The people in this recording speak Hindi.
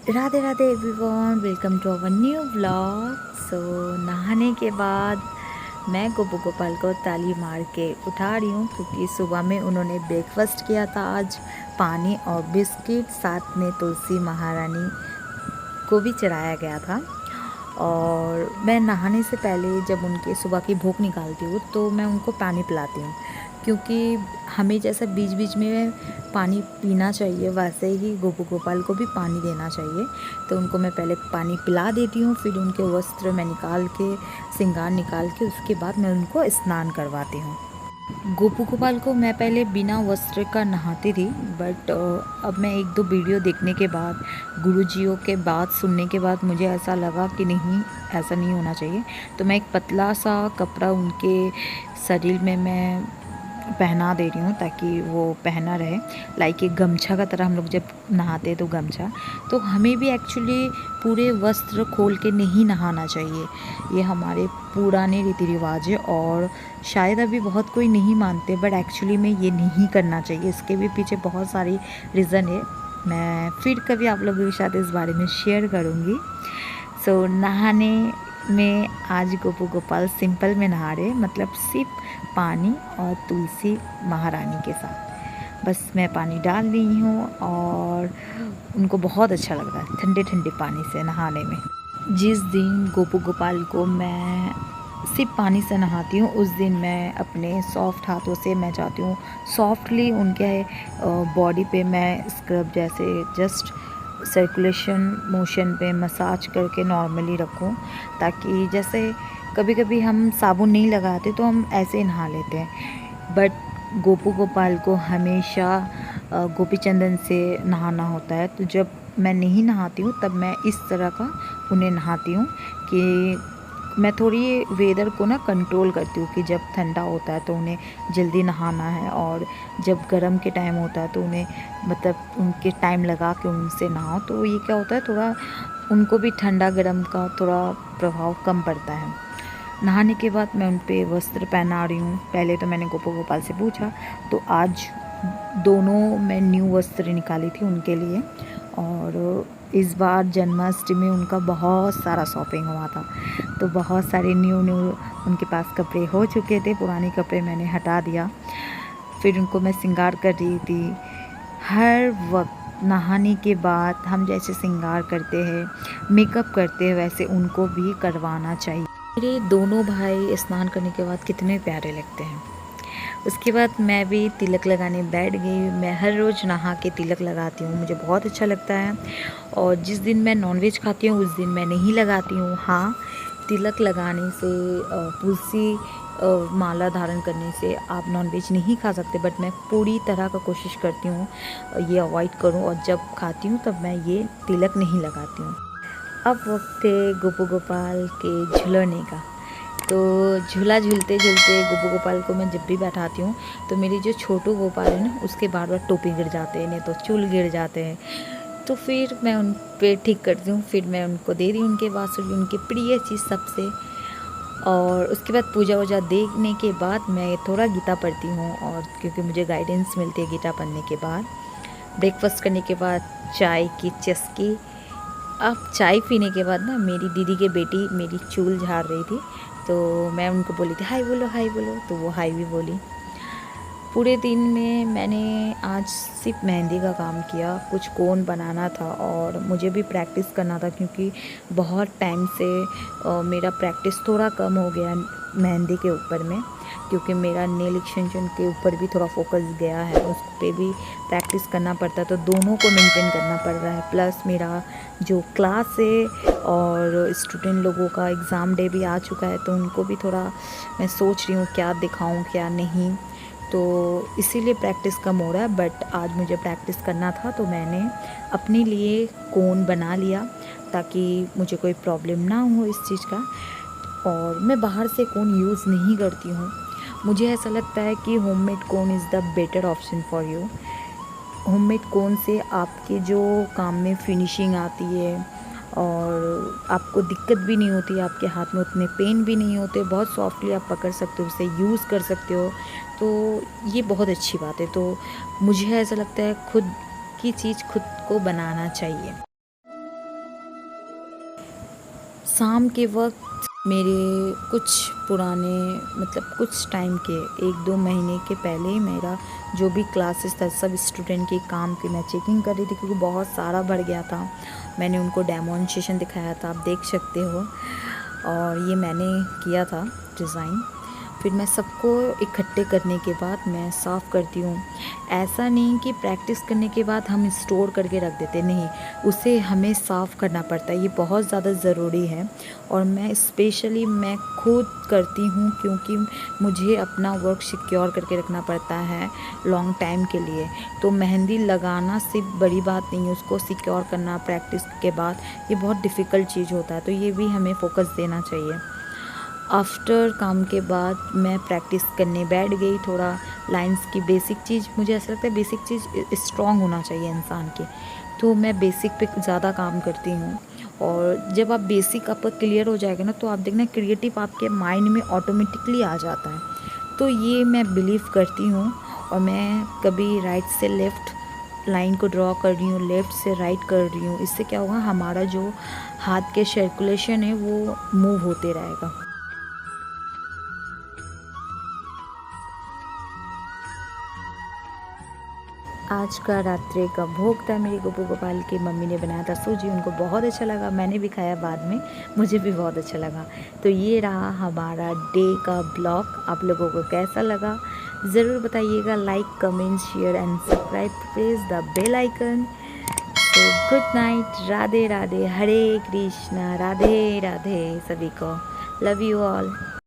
Radhe Radhe everyone, welcome to our new vlog. So नहाने के बाद मैं गोपू गोपाल को ताली मार के उठा रही हूँ क्योंकि सुबह में उन्होंने ब्रेकफास्ट किया था आज। पानी और बिस्किट, साथ में तुलसी महारानी को भी चढ़ाया गया था। और मैं नहाने से पहले जब उनके सुबह की भूख निकालती हूँ तो मैं उनको पानी पिलाती हूँ, क्योंकि हमें जैसा बीच बीच में पानी पीना चाहिए वैसे ही गोपू गोपाल को भी पानी देना चाहिए। तो उनको मैं पहले पानी पिला देती हूँ, फिर उनके वस्त्र मैं निकाल के, श्रृंगार निकाल के, उसके बाद मैं उनको स्नान करवाती हूँ। गोपू गोपाल को मैं पहले बिना वस्त्र का नहाती थी, बट अब मैं एक दो वीडियो देखने के बाद, गुरुजियों के बात सुनने के बाद मुझे ऐसा लगा कि नहीं, ऐसा नहीं होना चाहिए। तो मैं एक पतला सा कपड़ा उनके शरीर में मैं पहना दे रही हूँ ताकि वो पहना रहे, लाइक एक गमछा का तरह। हम लोग जब नहाते हैं तो गमछा, तो हमें भी एक्चुअली पूरे वस्त्र खोल के नहीं नहाना चाहिए। ये हमारे पुराने रीति रिवाज है और शायद अभी बहुत कोई नहीं मानते, बट एक्चुअली में ये नहीं करना चाहिए। इसके भी पीछे बहुत सारी रीज़न है, मैं फिर कभी आप लोगों के साथ इस बारे में शेयर करूँगी। सो नहाने में आज गोपू गोपाल सिंपल में नहा रहे, मतलब सिर्फ पानी और तुलसी महारानी के साथ। बस मैं पानी डाल रही हूँ और उनको बहुत अच्छा लग रहा है ठंडे ठंडे पानी से नहाने में। जिस दिन गोपू गोपाल को मैं सिर्फ पानी से नहाती हूँ, उस दिन मैं अपने सॉफ्ट हाथों से मैं चाहती हूँ सॉफ्टली उनके बॉडी पे मैं स्क्रब जैसे जस्ट सर्कुलेशन मोशन पे मसाज करके नॉर्मली रखूं, ताकि जैसे कभी कभी हम साबुन नहीं लगाते तो हम ऐसे नहा लेते हैं, बट गोपू गोपाल को हमेशा गोपी चंदन से नहाना होता है। तो जब मैं नहीं नहाती हूँ तब मैं इस तरह का उन्हें नहाती हूँ कि मैं थोड़ी वेदर को ना कंट्रोल करती हूँ कि जब ठंडा होता है तो उन्हें जल्दी नहाना है, और जब गर्म के टाइम होता है तो उन्हें मतलब उनके टाइम लगा के उनसे नहाओ। तो ये क्या होता है, थोड़ा उनको भी ठंडा गर्म का थोड़ा प्रभाव कम पड़ता है। नहाने के बाद मैं उन पे वस्त्र पहना रही हूँ। पहले तो मैंने गोपू गोपाल से पूछा, तो आज दोनों मैं न्यू वस्त्र निकाली थी उनके लिए। और इस बार जन्माष्टमी उनका बहुत सारा शॉपिंग हुआ था, तो बहुत सारे न्यू न्यू उनके पास कपड़े हो चुके थे, पुराने कपड़े मैंने हटा दिया। फिर उनको मैं श्रृंगार कर रही थी। हर वक्त नहाने के बाद हम जैसे श्रृंगार करते हैं, मेकअप करते हैं, वैसे उनको भी करवाना चाहिए। मेरे दोनों भाई स्नान करने के बाद कितने प्यारे लगते हैं। उसके बाद मैं भी तिलक लगाने बैठ गई। मैं हर रोज़ नहा के तिलक लगाती हूँ, मुझे बहुत अच्छा लगता है। और जिस दिन मैं नॉनवेज खाती हूँ उस दिन मैं नहीं लगाती हूँ। हाँ, तिलक लगाने से तुलसी माला धारण करने से आप नॉनवेज नहीं खा सकते, बट मैं पूरी तरह का कोशिश करती हूँ ये अवॉइड करूँ, और जब खाती हूँ तब मैं ये तिलक नहीं लगाती हूँ। अब वक्त है गोपू गोपाल के झुलाने का। तो झूला झूलते झूलते गोपू गोपाल को मैं जब भी बैठाती हूँ तो मेरी जो छोटू गोपाल है ना, उसके बार बार टोपी गिर जाते हैं, नहीं तो चूल गिर जाते हैं। तो फिर मैं उन पे ठीक करती हूँ, फिर मैं उनको दे रही हूँ उनके बाँसुरी, उनकी प्रिय चीज़ सबसे। और उसके बाद पूजा वूजा देखने के बाद मैं थोड़ा गीता पढ़ती हूँ, और क्योंकि मुझे गाइडेंस मिलती है गीता पढ़ने के बाद। ब्रेकफास्ट करने के बाद चाय की चस्की। अब चाय पीने के बाद ना मेरी दीदी के बेटी मेरी चूल झाड़ रही थी, तो मैं उनको बोली थी हाय बोलो हाय बोलो, तो वो हाय भी बोली। पूरे दिन में मैंने आज सिर्फ मेहंदी का काम किया, कुछ कोन बनाना था और मुझे भी प्रैक्टिस करना था, क्योंकि बहुत टाइम से मेरा प्रैक्टिस थोड़ा कम हो गया मेहंदी के ऊपर में, क्योंकि मेरा नेल एक्सटेंशन के ऊपर भी थोड़ा फोकस गया है, उस पर भी प्रैक्टिस करना पड़ता है, तो दोनों को मेंटेन करना पड़ रहा है। प्लस मेरा जो क्लास है और स्टूडेंट लोगों का एग्ज़ाम डे भी आ चुका है, तो उनको भी थोड़ा मैं सोच रही हूँ क्या दिखाऊँ क्या नहीं, तो इसीलिए प्रैक्टिस कम हो रहा है। बट आज मुझे प्रैक्टिस करना था तो मैंने अपने लिए कोन बना लिया ताकि मुझे कोई प्रॉब्लम ना हो इस चीज़ का। और मैं बाहर से कोन यूज़ नहीं करती हूँ, मुझे ऐसा लगता है कि homemade cone is the better option for you. Homemade cone से आपके जो काम में फिनिशिंग आती है और आपको दिक्कत भी नहीं होती, आपके हाथ में उतने पेन भी नहीं होते, बहुत सॉफ्टली आप पकड़ सकते हो, उसे यूज़ कर सकते हो, तो ये बहुत अच्छी बात है। तो मुझे ऐसा लगता है खुद की चीज़ खुद को बनाना चाहिए। शाम के वक्त मेरे कुछ पुराने मतलब कुछ टाइम के 1-2 महीने के पहले ही मेरा जो भी क्लासेस था सब स्टूडेंट के काम की मैं चेकिंग कर रही थी, क्योंकि बहुत सारा बढ़ गया था। मैंने उनको डेमोन्स्ट्रेशन दिखाया था, आप देख सकते हो। और ये मैंने किया था डिज़ाइन। फिर मैं सबको इकट्ठे करने के बाद मैं साफ़ करती हूँ। ऐसा नहीं कि प्रैक्टिस करने के बाद हम स्टोर करके रख देते, नहीं, उसे हमें साफ़ करना पड़ता है, ये बहुत ज़्यादा ज़रूरी है। और मैं स्पेशली मैं खुद करती हूँ, क्योंकि मुझे अपना वर्क सिक्योर करके रखना पड़ता है लॉन्ग टाइम के लिए। तो मेहंदी लगाना सिर्फ बड़ी बात नहीं है, उसको सिक्योर करना प्रैक्टिस के बाद ये बहुत डिफ़िकल्ट चीज़ होता है, तो ये भी हमें फ़ोकस देना चाहिए। आफ्टर काम के बाद मैं प्रैक्टिस करने बैठ गई। थोड़ा लाइंस की बेसिक चीज़, मुझे ऐसा लगता है बेसिक चीज़ स्ट्रॉन्ग होना चाहिए इंसान के, तो मैं बेसिक पे ज़्यादा काम करती हूँ। और जब आप बेसिक आपका क्लियर हो जाएगा ना, तो आप देखना क्रिएटिव आपके माइंड में ऑटोमेटिकली आ जाता है। तो ये मैं बिलीव करती हूँ। और मैं कभी राइट से लेफ़्ट लाइन को ड्रॉ कर रही हूँ, लेफ़्ट से राइट कर रही हूँ, इससे क्या होगा, हमारा जो हाथ के सर्कुलेशन है वो मूव होते रहेगा। आज का रात्रि का भोग था मेरी गोपू गोपाल की मम्मी ने बनाया था सूजी, उनको बहुत अच्छा लगा, मैंने भी खाया बाद में, मुझे भी बहुत अच्छा लगा। तो ये रहा हमारा डे का ब्लॉग, आप लोगों को कैसा लगा ज़रूर बताइएगा। Like comment share and subscribe, press the bell icon. तो गुड नाइट, राधे राधे, हरे कृष्णा, राधे राधे सभी को, लव यू ऑल।